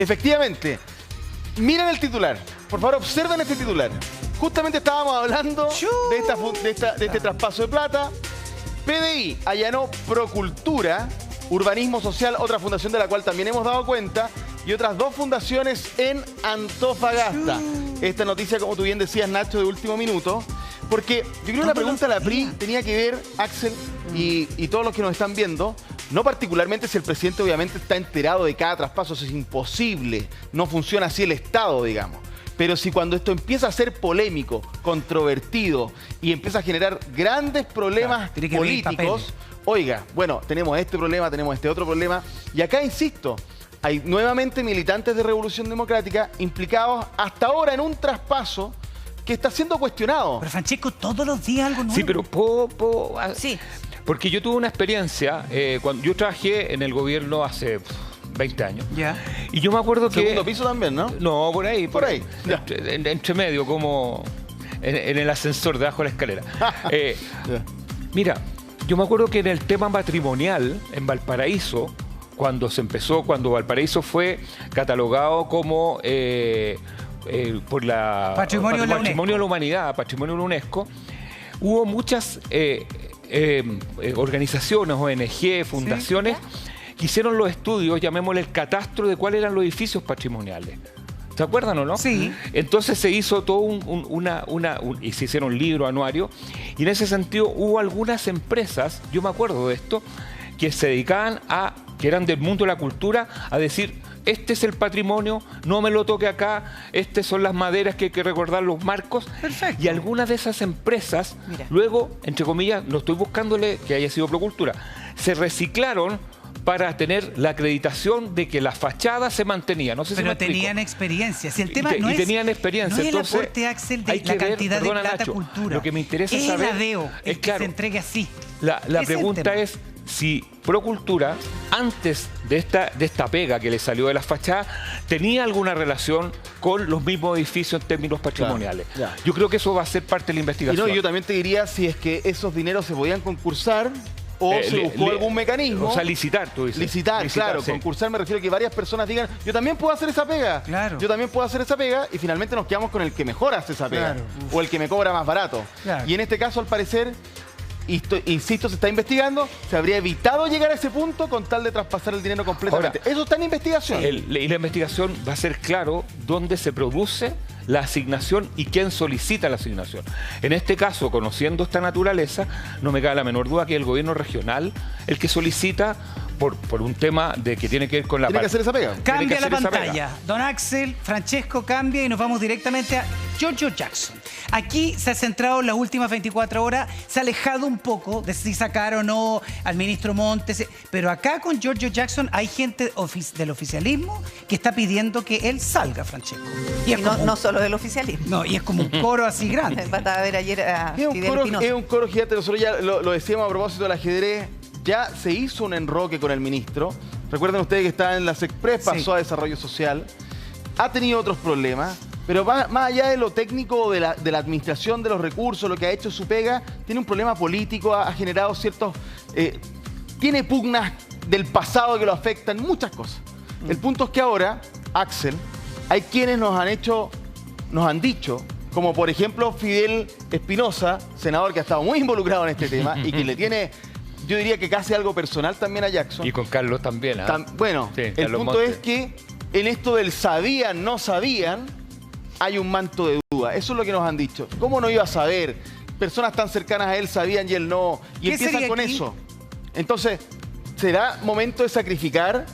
Efectivamente. Miren el titular. Por favor, observen este titular. Justamente estábamos hablando de este traspaso de plata. PDI allanó Procultura, Urbanismo Social, otra fundación de la cual también hemos dado cuenta, y otras 2 fundaciones en Antofagasta. Esta noticia, como tú bien decías, Nacho, de último minuto. Porque yo creo que la pregunta de la PRI tenía que ver, Axel, y todos los que nos están viendo, no particularmente si el presidente obviamente está enterado de cada traspaso, eso es imposible, no funciona así el Estado, digamos. Pero si cuando esto empieza a ser polémico, controvertido y empieza a generar grandes problemas políticos, oiga, bueno, tenemos este problema, tenemos este otro problema, y acá insisto, hay nuevamente militantes de Revolución Democrática implicados hasta ahora en un traspaso que está siendo cuestionado. Pero Francesco, todos los días algo nuevo. Sí, pero sí. Porque yo tuve una experiencia, cuando yo trabajé en el gobierno hace 20 años. Ya. Y yo me acuerdo que... Segundo piso también, ¿no? No, por ahí. Por ahí. Entre medio, como en el ascensor, debajo de la escalera. Mira, yo me acuerdo que en el tema patrimonial, en Valparaíso, cuando Valparaíso fue catalogado como... por la Patrimonio de la Humanidad, Patrimonio de la UNESCO, hubo muchas organizaciones, ONG, fundaciones, que hicieron los estudios, llamémosle el catastro de cuáles eran los edificios patrimoniales. ¿Se acuerdan o no? Sí. Entonces se hizo todo y se hicieron libros, anuarios, y en ese sentido hubo algunas empresas, yo me acuerdo de esto, que se dedicaban que eran del mundo de la cultura, a decir: este es el patrimonio, no me lo toque acá, estas son las maderas que hay que recordar, los marcos. Perfecto. Y algunas de esas empresas, luego, entre comillas, no estoy buscándole que haya sido Procultura, se reciclaron para tener la acreditación de que la fachada se mantenía. No sé si me explico. Tenían experiencia. Si el tema no es, tenían experiencia. No es entonces, el aporte, Axel, de la cantidad de plata Nacho, cultura. Lo que me interesa es saber el ADEO, es que se entregue así. La pregunta es si Procultura, antes de esta pega que le salió de las fachadas, tenía alguna relación con los mismos edificios en términos patrimoniales. Claro. Yo creo que eso va a ser parte de la investigación. Y no, yo también te diría si es que esos dineros se podían concursar o se buscó algún mecanismo. O sea, licitar, tú dices. Licitar, claro. Sí. Concursar me refiero a que varias personas digan: yo también puedo hacer esa pega. Claro. Yo también puedo hacer esa pega, y finalmente nos quedamos con el que mejor hace esa pega. Claro. O el que me cobra más barato. Claro. Y en este caso, al parecer, insisto, se está investigando, se habría evitado llegar a ese punto con tal de traspasar el dinero completamente. Ahora, eso está en investigación. Y la investigación va a ser claro dónde se produce la asignación y quién solicita la asignación. En este caso, conociendo esta naturaleza, no me cabe la menor duda que el gobierno regional el que solicita por un tema de que tiene que ver con la... Tiene que hacer esa pega. Cambia la pantalla. Don Axel, Francesco, cambia y nos vamos directamente a Giorgio Jackson. Aquí se ha centrado en las últimas 24 horas, se ha alejado un poco de si sacar o no al ministro Montes, pero acá con Giorgio Jackson hay gente del oficialismo que está pidiendo que él salga, Francesco. Y no solo del oficialismo. No, y es como un coro así grande. Va a ver ayer a Fidel Espinosa. Es un coro gigante. Nosotros ya lo decíamos a propósito del ajedrez. Ya se hizo un enroque con el ministro. Recuerden ustedes que está en la SECPRES, pasó a Desarrollo Social. Ha tenido otros problemas, pero más allá de lo técnico de la administración de los recursos, lo que ha hecho su pega, tiene un problema político, ha generado ciertos... tiene pugnas del pasado que lo afectan, muchas cosas. El punto es que ahora, Axel, hay quienes nos han dicho, como por ejemplo Fidel Espinosa, senador que ha estado muy involucrado en este tema y que le tiene... Yo diría que casi algo personal también a Jackson. Y con Carlos también. Bueno, sí, el punto es que en esto del sabían, no sabían, hay un manto de duda. Eso es lo que nos han dicho. ¿Cómo no iba a saber? Personas tan cercanas a él sabían y él no. Y empiezan con eso. Entonces, ¿será momento de sacrificar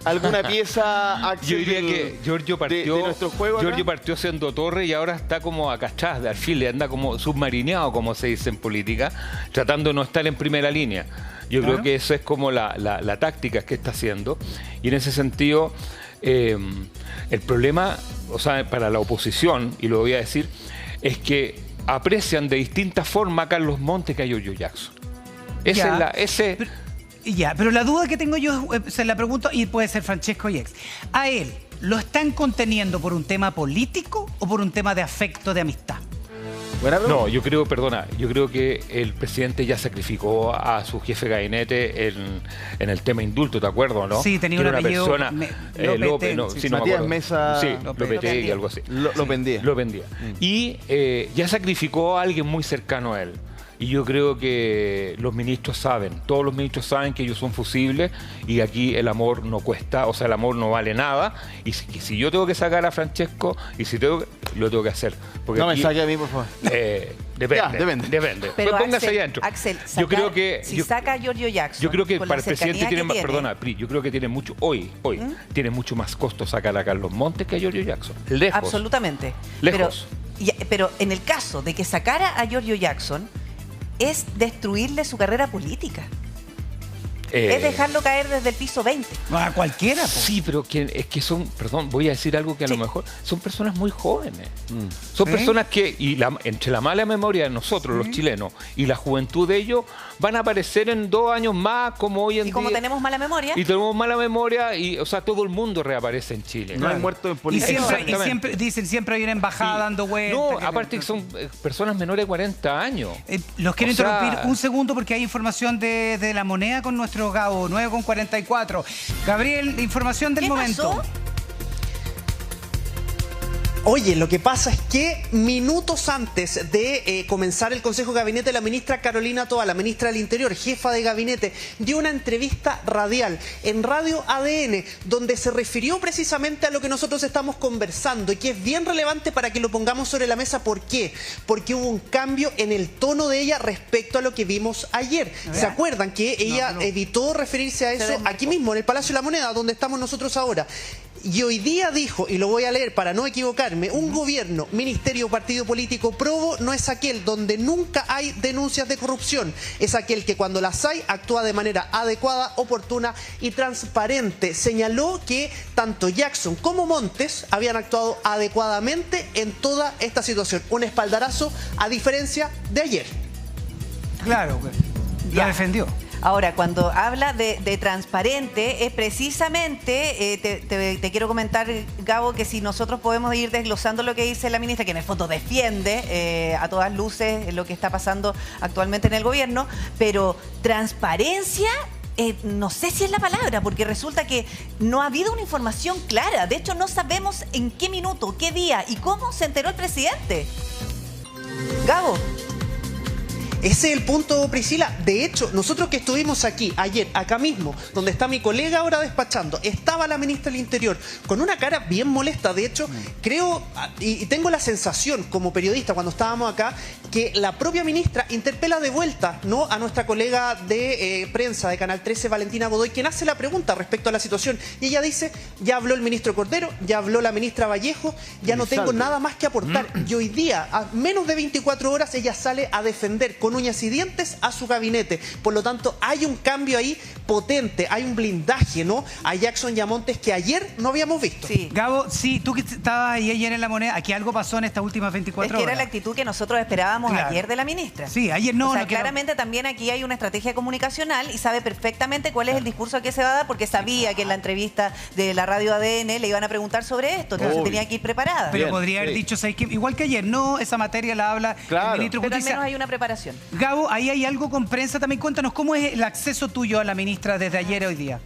alguna pieza, Axel? Yo diría que Giorgio partió, de nuestro juego. Giorgio partió siendo torre y ahora está como acá atrás de alfil, anda como submarineado, como se dice en política, tratando de no estar en primera línea. Yo creo que eso es como la táctica que está haciendo. Y en ese sentido, el problema, o sea, para la oposición, y lo voy a decir, es que aprecian de distinta forma a Carlos Montes que a Giorgio Jackson. Pero la duda que tengo yo, se la pregunto, y puede ser Francesco y ex. ¿A él lo están conteniendo por un tema político o por un tema de afecto, de amistad? Buena pregunta. No, yo creo que el presidente ya sacrificó a su jefe de gabinete en el tema indulto, ¿te acuerdas, no? Sí, tenía que un era una apellido, persona, López, no, sí, sí, no me Matías acuerdo. Mesa. Sí, López. Lopetegui, algo así. Lo vendía. Lo vendía. Y ya sacrificó a alguien muy cercano a él. Y yo creo que los ministros saben, todos los ministros saben que ellos son fusibles y aquí el amor no cuesta, o sea, el amor no vale nada. Y si yo tengo que sacar a Francesco, y si tengo lo tengo que hacer. Porque No aquí, me saque a mí, por favor. Depende. Ya, depende. Pero Póngase Axel, ahí adentro. Axel, yo creo que si saca a Giorgio Jackson, yo creo que con para la el presidente cercanía tiene, que perdona, Pri, yo creo que tiene mucho, hoy tiene mucho más costo sacar a Carlos Montes que a Giorgio Jackson. Lejos. Absolutamente. Lejos. Pero en el caso de que sacara a Giorgio Jackson, es destruirle su carrera política. Es dejarlo caer desde el piso 20. A cualquiera, po. Sí, pero es que son, perdón, voy a decir algo que a lo mejor son personas muy jóvenes. Son ¿Sí? personas que, entre la mala memoria de nosotros, los chilenos, y la juventud de ellos, van a aparecer en 2 años más, como hoy en día. Y como tenemos mala memoria. Y tenemos mala memoria, y, o sea, todo el mundo reaparece en Chile. No hay muertos en Y política. siempre, dicen, siempre hay una embajada Sí. dando vueltas. No, aparte que son personas menores de 40 años. Los quiero O sea, interrumpir un segundo porque hay información de La Moneda con nuestro Gabo, 9:44. Gabriel, información del ¿Qué momento. pasó? Oye, lo que pasa es que minutos antes de comenzar el Consejo de Gabinete, la ministra Carolina Toa, la ministra del Interior, jefa de gabinete, dio una entrevista radial en Radio ADN, donde se refirió precisamente a lo que nosotros estamos conversando y que es bien relevante para que lo pongamos sobre la mesa. ¿Por qué? Porque hubo un cambio en el tono de ella respecto a lo que vimos ayer. ¿Se acuerdan que ella evitó referirse a eso aquí mismo, en el Palacio de la Moneda, donde estamos nosotros ahora? Y hoy día dijo, y lo voy a leer para no equivocarme, un gobierno, ministerio, partido político probo no es aquel donde nunca hay denuncias de corrupción. Es aquel que cuando las hay actúa de manera adecuada, oportuna y transparente. Señaló que tanto Jackson como Montes habían actuado adecuadamente en toda esta situación. Un espaldarazo a diferencia de ayer. Claro, la Ya. defendió. Ahora, cuando habla de transparente, es precisamente, te quiero comentar, Gabo, que si nosotros podemos ir desglosando lo que dice la ministra, que en el fondo defiende a todas luces lo que está pasando actualmente en el gobierno, pero transparencia... no sé si es la palabra, porque resulta que no ha habido una información clara. De hecho, no sabemos en qué minuto, qué día y cómo se enteró el presidente. Gabo. Ese es el punto, Priscila. De hecho, nosotros que estuvimos aquí ayer, acá mismo, donde está mi colega ahora despachando, estaba la ministra del Interior con una cara bien molesta. De hecho, creo, y tengo la sensación como periodista cuando estábamos acá, que la propia ministra interpela de vuelta, ¿no?, a nuestra colega de prensa de Canal 13, Valentina Godoy, quien hace la pregunta respecto a la situación. Y ella dice, ya habló el ministro Cordero, ya habló la ministra Vallejo, ya no tengo nada más que aportar. Y hoy día, a menos de 24 horas, ella sale a defender con uñas y dientes a su gabinete. Por lo tanto, hay un cambio ahí potente, hay un blindaje, ¿no?, a Jackson y a Montes que ayer no habíamos visto. Sí. Gabo, sí, tú que estabas ahí ayer en La Moneda, aquí algo pasó en estas últimas 24 Es que horas. era la actitud que nosotros esperábamos Claro. ayer de la ministra. Sí, ayer no. O sea, no quiero- claramente también aquí hay una estrategia comunicacional y sabe perfectamente cuál es el discurso que se va a dar, porque sabía que en la entrevista de la radio ADN le iban a preguntar sobre esto, entonces Obvio. tenía que ir preparada. Pero Bien, podría haber sí. dicho, ¿sabes qué? Igual que ayer, no, esa materia la habla Claro. el ministro de Pero al Justicia. menos hay una preparación. Gabo, ahí hay algo con prensa también. Cuéntanos, ¿cómo es el acceso tuyo a la ministra desde ayer a hoy día?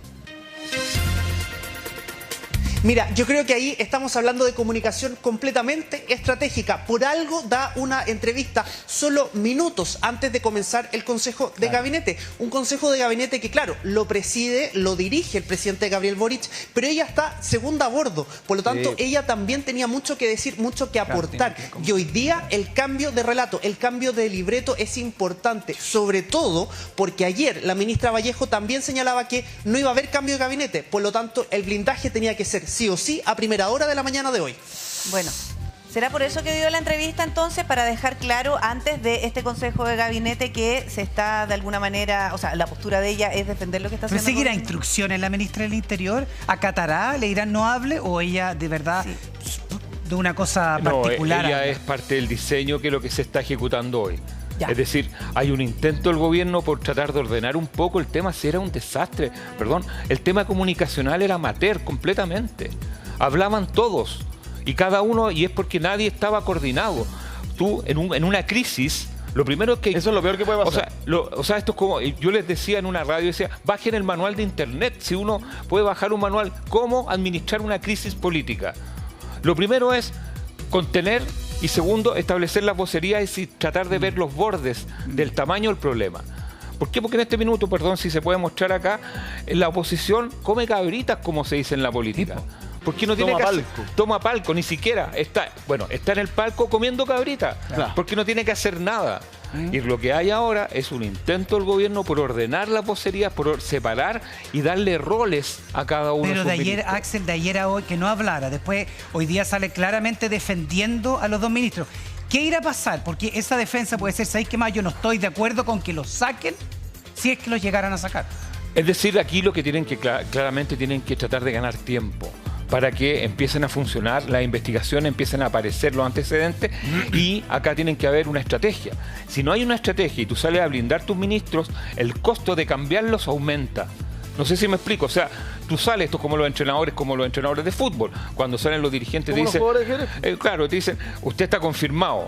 Mira, yo creo que ahí estamos hablando de comunicación completamente estratégica. Por algo da una entrevista solo minutos antes de comenzar el Consejo de Gabinete. Un Consejo de Gabinete que, claro, lo preside, lo dirige el presidente Gabriel Boric, pero ella está segunda a bordo. Por lo tanto, ella también tenía mucho que decir, mucho que aportar. Y hoy día el cambio de relato, el cambio de libreto es importante, sobre todo porque ayer la ministra Vallejo también señalaba que no iba a haber cambio de gabinete. Por lo tanto, el blindaje tenía que ser sí o sí a primera hora de la mañana de hoy. Bueno, ¿será por eso que dio la entrevista entonces? Para dejar claro antes de este Consejo de Gabinete que se está de alguna manera, o sea, la postura de ella es defender lo que está ¿Pero haciendo. el seguirá gobierno. instrucciones la ministra del Interior? ¿Acatará? ¿Le dirán no hable? ¿O ella de verdad de una cosa No, particular? ella es parte del diseño que es lo que se está ejecutando hoy. Ya. Es decir, hay un intento del gobierno por tratar de ordenar un poco el tema, si era un desastre. Perdón, el tema comunicacional era amateur completamente. Hablaban todos y cada uno, y es porque nadie estaba coordinado. tú en una crisis, lo primero que... Eso es lo peor que puede pasar. O sea, esto es como... Yo les decía en una radio, decía, bajen el manual de internet. Si uno puede bajar un manual, ¿cómo administrar una crisis política? Lo primero es contener y segundo, establecer las vocerías y tratar de ver los bordes del tamaño del problema. ¿Por qué? Porque en este minuto, perdón, si se puede mostrar acá, la oposición come cabritas, como se dice en la política. ¿Por qué no tiene que hacer? Toma palco, ni siquiera. Está en el palco comiendo cabrita. Claro. Porque no tiene que hacer nada. Y lo que hay ahora es un intento del gobierno por ordenar las vocerías, por separar y darle roles a cada uno. Pero de ayer, Axel, de ayer a hoy, que no hablara. Después, hoy día sale claramente defendiendo a los dos ministros. ¿Qué irá a pasar? Porque esa defensa puede ser, ¿sabéis qué más? Yo no estoy de acuerdo con que los saquen si es que los llegaran a sacar. Es decir, aquí lo que tienen que, claramente tienen que tratar de ganar tiempo para que empiecen a funcionar, las investigaciones empiecen a aparecer los antecedentes y acá tienen que haber una estrategia. Si no hay una estrategia y tú sales a blindar tus ministros, el costo de cambiarlos aumenta. No sé si me explico, o sea, tú sales, esto es como los entrenadores de fútbol, cuando salen los dirigentes te dicen, claro, te dicen, usted está confirmado.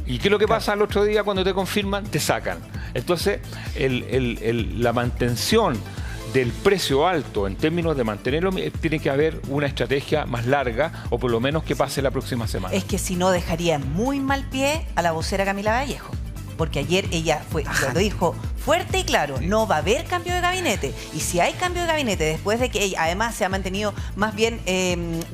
¿Y qué es lo que pasa al otro día cuando te confirman? Te sacan. Entonces, la mantención del precio alto en términos de mantenerlo, tiene que haber una estrategia más larga o por lo menos que pase la próxima semana. Es que si no dejaría muy mal pie a la vocera Camila Vallejo. Porque ayer ella lo dijo fuerte y claro, no va a haber cambio de gabinete. Y si hay cambio de gabinete, después de que ella además se ha mantenido más bien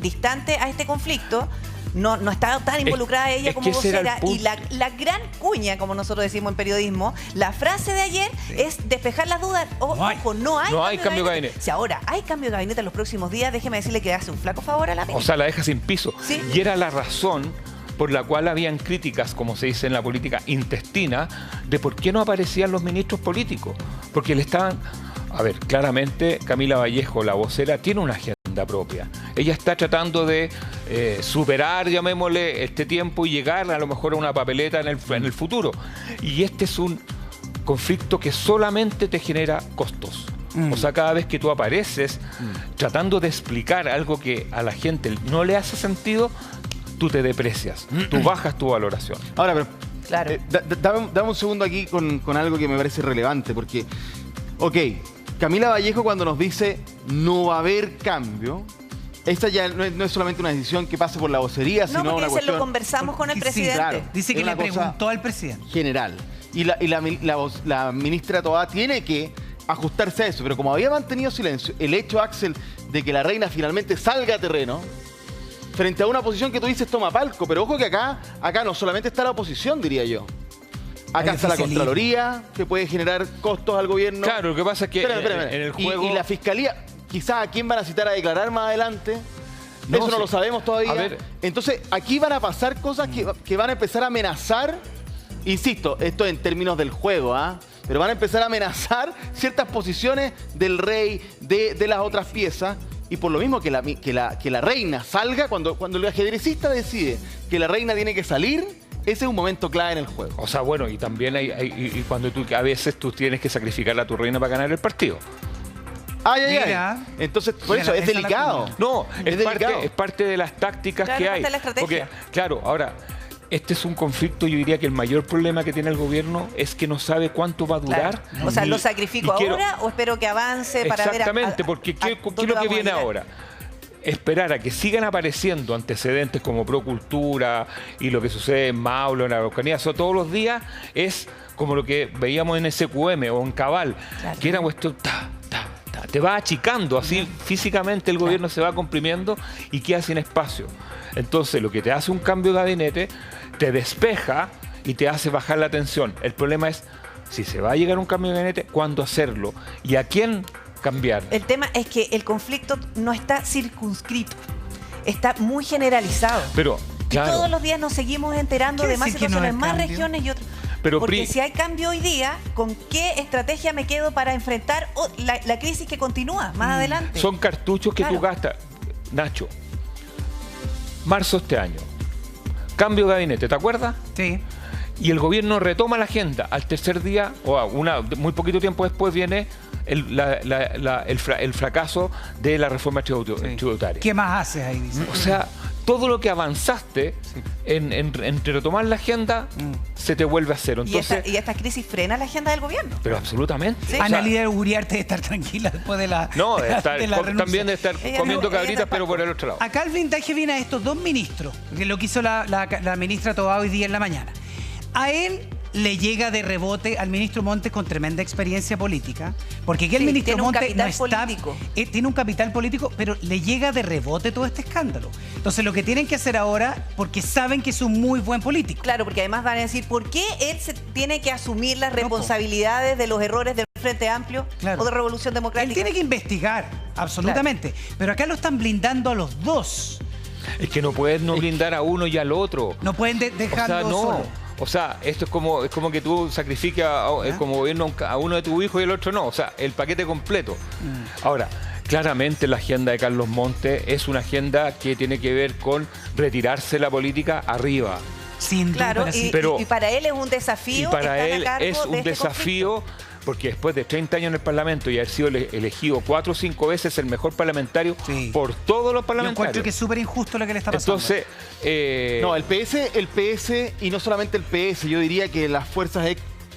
distante a este conflicto, no está tan involucrada ella como vocera. Y la gran cuña, como nosotros decimos en periodismo, la frase de ayer es despejar las dudas. Ojo, no hay cambio de gabinete. Si ahora hay cambio de gabinete en los próximos días, déjeme decirle que hace un flaco favor a la ministra. O sea, la deja sin piso. ¿Sí? Y era la razón por la cual habían críticas, como se dice en la política, intestina, de por qué no aparecían los ministros políticos. Porque le estaban... A ver, claramente Camila Vallejo, la vocera, tiene una agenda propia. Ella está tratando de superar, llamémosle, este tiempo y llegar a lo mejor a una papeleta en el futuro. Y este es un conflicto que solamente te genera costos. O sea, cada vez que tú apareces tratando de explicar algo que a la gente no le hace sentido, tú te deprecias, tú bajas tu valoración. Ahora, pero claro. Dame un segundo aquí con algo que me parece relevante, porque, ok, Camila Vallejo cuando nos dice no va a haber cambio, esta ya no es solamente una decisión que pase por la vocería, sino una cuestión... No, lo conversamos con el presidente. Claro, dice que le preguntó al presidente. General. Y la ministra Toá tiene que ajustarse a eso, pero como había mantenido silencio, el hecho, Axel, de que la reina finalmente salga a terreno, frente a una oposición que tú dices toma palco, pero ojo que acá no solamente está la oposición, diría yo. Acá está la Contraloría, que puede generar costos al gobierno. Claro, lo que pasa es que en el juego... Y la Fiscalía, quizás a quién van a citar a declarar más adelante. Eso no lo sabemos todavía. A ver. Entonces, aquí van a pasar cosas que van a empezar a amenazar, insisto, esto en términos del juego, pero van a empezar a amenazar ciertas posiciones del rey, de las otras piezas. Y por lo mismo que la reina salga, cuando el ajedrecista decide que la reina tiene que salir, ese es un momento clave en el juego. O sea, bueno, y también hay cuando a veces tú tienes que sacrificar a tu reina para ganar el partido. Entonces, por eso es delicado. No, es parte de las tácticas que hay. De la estrategia. Porque, claro, ahora... Este es un conflicto, yo diría que el mayor problema que tiene el gobierno es que no sabe cuánto va a durar. Claro. O sea, ¿lo sacrifico ahora o espero que avance para ver... Exactamente, porque ¿qué es lo que viene ahora? Esperar a que sigan apareciendo antecedentes como Procultura y lo que sucede en Maulo, en la Araucanía, eso todos los días es como lo que veíamos en SQM o en Cabal, que era cuestión... Te va achicando, así físicamente el gobierno se va comprimiendo y queda sin espacio. Entonces, lo que te hace un cambio de gabinete, te despeja y te hace bajar la tensión. El problema es, si se va a llegar a un cambio de gabinete, ¿cuándo hacerlo? ¿Y a quién cambiar? El tema es que el conflicto no está circunscrito, está muy generalizado. Pero, claro, y todos los días nos seguimos enterando de más situaciones, en más regiones y otras. Porque si hay cambio hoy día, ¿con qué estrategia me quedo para enfrentar la crisis que continúa más adelante? Son cartuchos que tú gastas. Nacho, marzo de este año, cambio de gabinete, ¿te acuerdas? Sí. Y el gobierno retoma la agenda. Al tercer día, o muy poquito tiempo después, viene el fracaso de la reforma tributaria. ¿Qué más haces ahí? Dice? O sea, todo lo que avanzaste en retomar la agenda se te vuelve a cero. Entonces, ¿Y esta crisis frena la agenda del gobierno? pero absolutamente. Sí. O sea, Ana Lidia Uriarte de estar tranquila después de la no, de estar, de la renuncia. también de estar Ella comiendo ella cabritas, pero tampoco. por el otro lado. Acá el blindaje viene a estos dos ministros, que lo que hizo la ministra Tobá hoy día en la mañana. A él le llega de rebote al ministro Montes con tremenda experiencia política, porque aquí el Sí, ministro tiene un Montes no capital está, político. tiene un capital político, pero le llega de rebote todo este escándalo. Entonces lo que tienen que hacer ahora, porque saben que es un muy buen político. Claro, porque además van a decir, ¿por qué él se tiene que asumir las No, po. responsabilidades de los errores del Frente Amplio Claro. o de Revolución Democrática? Él tiene que investigar, absolutamente. Pero acá lo están blindando a los dos. Es que no puedes no blindar a uno y al otro. No pueden dejarlo O sea, no. solo. O sea, esto es como que tú sacrifiques como gobierno a uno de tus hijos y el otro no. O sea, el paquete completo. Ahora, claramente la agenda de Carlos Montes es una agenda que tiene que ver con retirarse de la política arriba. Sin duda, Claro, pero sí. Pero- y para él es un desafío. Y para estar a él cargo es de un este desafío, porque después de 30 años en el Parlamento y haber sido elegido 4 o 5 veces el mejor parlamentario Sí. por todos los Yo parlamentarios. encuentro que es súper injusto lo que le está pasando. Entonces, No, el PS, y no solamente el PS, yo diría que las fuerzas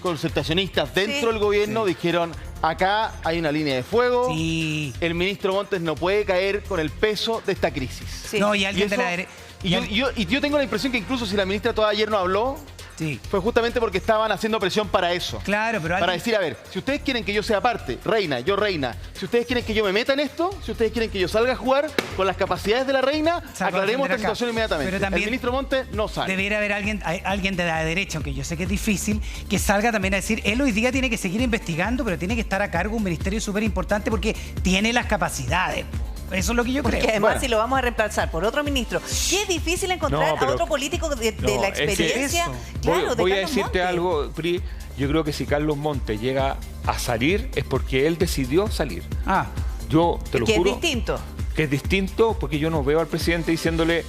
concertacionistas dentro Sí. del gobierno dijeron, acá hay una línea de fuego, Sí. el ministro Montes no puede caer con el peso de esta crisis. Sí. No, y alguien de la derecha. Y yo tengo la impresión que incluso si la ministra todavía ayer no habló, Sí. fue justamente porque estaban haciendo presión para eso. Claro, pero Para alguien- decir, a ver, si ustedes quieren que yo sea parte, reina, yo reina, si ustedes quieren que yo me meta en esto, si ustedes quieren que yo salga a jugar con las capacidades de la reina, Se va a aclaremos esta defender acá. situación inmediatamente. Pero también el ministro Montes no sale. debería haber alguien de la derecha, aunque yo sé que es difícil, que salga también a decir, él hoy día tiene que seguir investigando, pero tiene que estar a cargo de un ministerio súper importante porque tiene las capacidades. Eso es lo que yo Porque creo. además Bueno. si lo vamos a reemplazar por otro ministro, qué difícil encontrar No, pero- a otro político de No, la es que experiencia. eso. Claro, de voy a Carlos decirte Montes. algo, Pri. Yo creo que si Carlos Montes llega a salir es porque él decidió salir. Ah, Yo te lo Que es juro. distinto. Que es distinto porque yo no veo al presidente diciéndole,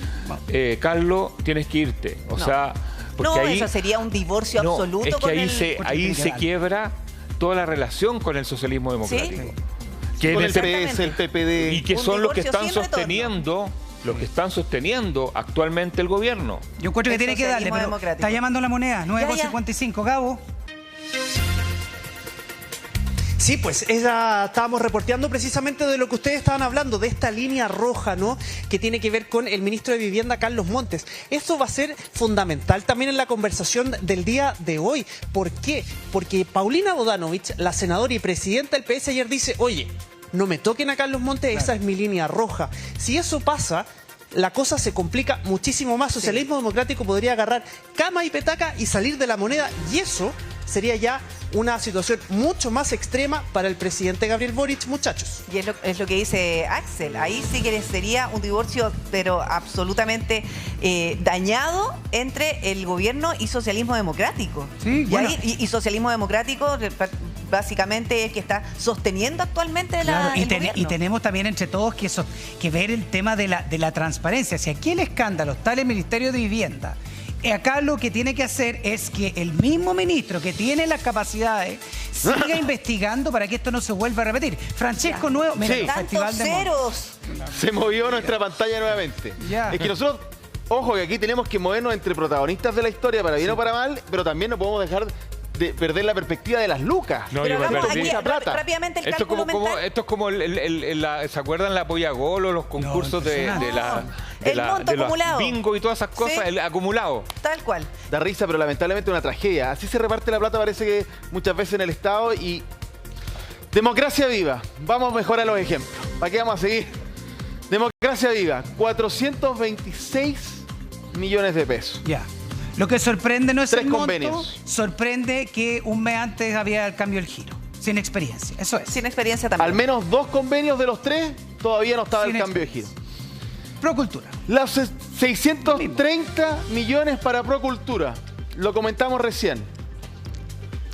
Carlos, tienes que irte. O No. sea, porque No, ahí, eso sería un divorcio no, absoluto es que con ahí el... ahí se Legal. quiebra toda la relación con el socialismo democrático. Que Con en el ese- PS, el PPD. y que Un son los que divorcio están sin retorno. sosteniendo, los que están sosteniendo actualmente el gobierno. yo encuentro que El tiene que darle, socialismo pero democrático. está llamando la moneda, 9,55, Gabo. Sí, pues estábamos reporteando precisamente de lo que ustedes estaban hablando, de esta línea roja, ¿no? Que tiene que ver con el ministro de Vivienda, Carlos Montes. Esto va a ser fundamental también en la conversación del día de hoy. ¿Por qué? Porque Paulina Bodanovich, la senadora y presidenta del PS, ayer dice, oye, no me toquen a Carlos Montes, esa es mi línea roja. Si eso pasa, la cosa se complica muchísimo más. Socialismo democrático podría agarrar cama y petaca y salir de la moneda, y eso sería ya una situación mucho más extrema para el presidente Gabriel Boric, muchachos. Y es lo que dice Axel. Ahí sí que sería un divorcio, pero absolutamente dañado entre el gobierno y socialismo democrático. Sí, y, bueno. y socialismo democrático básicamente es el que está sosteniendo actualmente Claro, el gobierno. y tenemos también entre todos que ver el tema de la transparencia. Si aquí el escándalo está en el Ministerio de Vivienda, acá lo que tiene que hacer es que el mismo ministro que tiene las capacidades siga investigando para que esto no se vuelva a repetir. Francesco Nuevo, mira, Sí. el Tantos Festival de Moda. ceros. Se movió nuestra pantalla nuevamente. Ya. Es que nosotros, ojo, que aquí tenemos que movernos entre protagonistas de la historia, para bien o para mal, pero también no podemos dejar de perder la perspectiva de las lucas. No, Pero yo me hagamos perdí. aquí Mucha plata. rápidamente el Esto es cálculo como, mental. esto es como ¿se acuerdan la Polla Gol o los concursos de El monto los acumulado. bingo y todas esas cosas, Sí. el acumulado? Tal cual. Da risa, pero lamentablemente una tragedia. Así se reparte la plata, parece que muchas veces en el Estado, y democracia viva. Vamos mejor a los ejemplos. ¿Para qué vamos a seguir? Democracia viva, 426 millones de pesos. Ya. Lo que sorprende no es 3 el monto, convenios. sorprende que un mes antes había el cambio del giro. Sin experiencia, eso es. Sin experiencia también. Al menos 2 convenios de los 3 todavía no estaba Sin el cambio de giro. Procultura. Los 630 millones para Procultura, lo comentamos recién.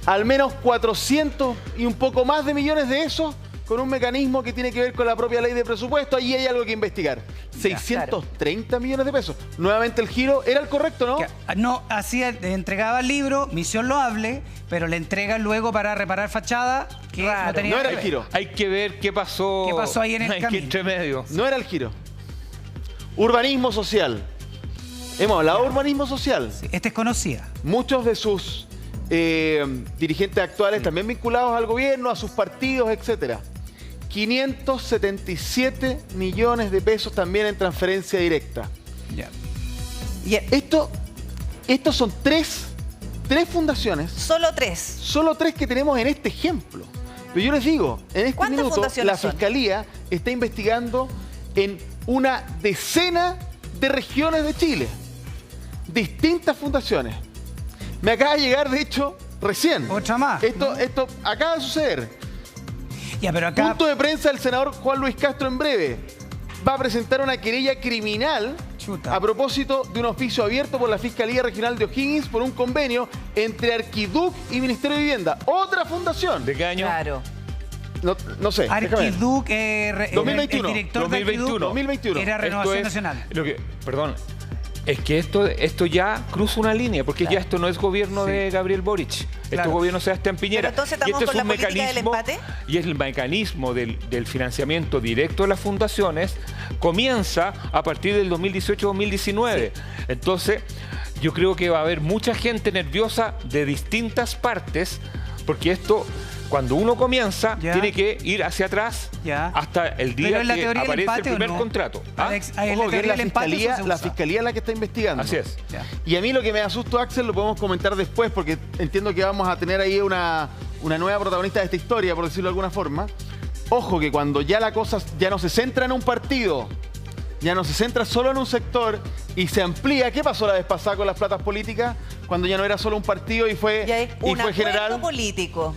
Al menos 400 y un poco más de millones de esos con un mecanismo que tiene que ver con la propia ley de presupuesto. Allí hay algo que investigar. 630 millones de pesos. Nuevamente el giro, ¿era el correcto, no? Que, no, entregaba el libro, misión loable, pero le entregan luego para reparar fachada que Raro. no tenía No que era el ver. giro. Hay que ver qué pasó, ¿Qué pasó ahí en el que camino? entre medio. No era el giro. Urbanismo social. Hemos hablado de urbanismo social. Esta es conocida. Muchos de sus dirigentes actuales también vinculados al gobierno, a sus partidos, etcétera. 577 millones de pesos también en transferencia directa. Ya. Estos son tres fundaciones. Solo tres. Solo tres que tenemos en este ejemplo. Pero yo les digo, en este ¿Cuántas minuto fundaciones la son? Fiscalía está investigando en una decena de regiones de Chile. Distintas fundaciones. Me acaba de llegar, de hecho, recién. Otra más. Esto acaba de suceder. Ya, pero acá... Punto de prensa del senador Juan Luis Castro en breve. Va a presentar una querella criminal Chuta. a propósito de un oficio abierto por la Fiscalía Regional de O'Higgins por un convenio entre Arquiduc y Ministerio de Vivienda. Otra fundación. ¿De qué año? Claro. No sé. déjame ver. Arquiduc, 2021, el director de 2021. Arquiduc 2021. era Esto Renovación es Nacional. Perdón, es que esto ya cruza una línea, porque ya esto no es gobierno de Gabriel Boric, esto es gobierno de Sebastián Piñera. Pero entonces Y estamos con la política del empate. Y es el mecanismo del financiamiento directo de las fundaciones, comienza a partir del 2018-2019. Entonces, yo creo que va a haber mucha gente nerviosa de distintas partes, porque esto... Cuando uno comienza, Ya. tiene que ir hacia atrás hasta el Pero día en la que teoría del aparece empate, el ¿o primer no? contrato. ¿Ah? Alex, en la Ojo, que teoría es la del empate eso fiscalía, se la usa. fiscalía es la que está investigando. Así es. Ya. Y a mí lo que me asustó, Axel, lo podemos comentar después, porque entiendo que vamos a tener ahí una nueva protagonista de esta historia, por decirlo de alguna forma. Ojo, que cuando ya la cosa ya no se centra en un partido, ya no se centra solo en un sector y se amplía. ¿Qué pasó la vez pasada con las platas políticas? Cuando ya no era solo un partido y fue, Y hay un fue acuerdo general. político.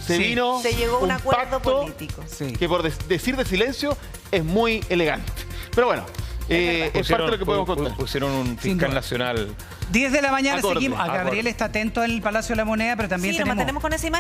Se Sí. vino Se llegó a un acuerdo pacto político. Sí. que por decir de silencio es muy elegante. Pero bueno, es parte de lo que podemos contar. Pusieron un Sin fiscal duda. nacional. 10 de la mañana Acorde, seguimos. A Gabriel acorde. está atento en el Palacio de la Moneda, pero también Sí, nos tenemos... mantenemos con esa imagen.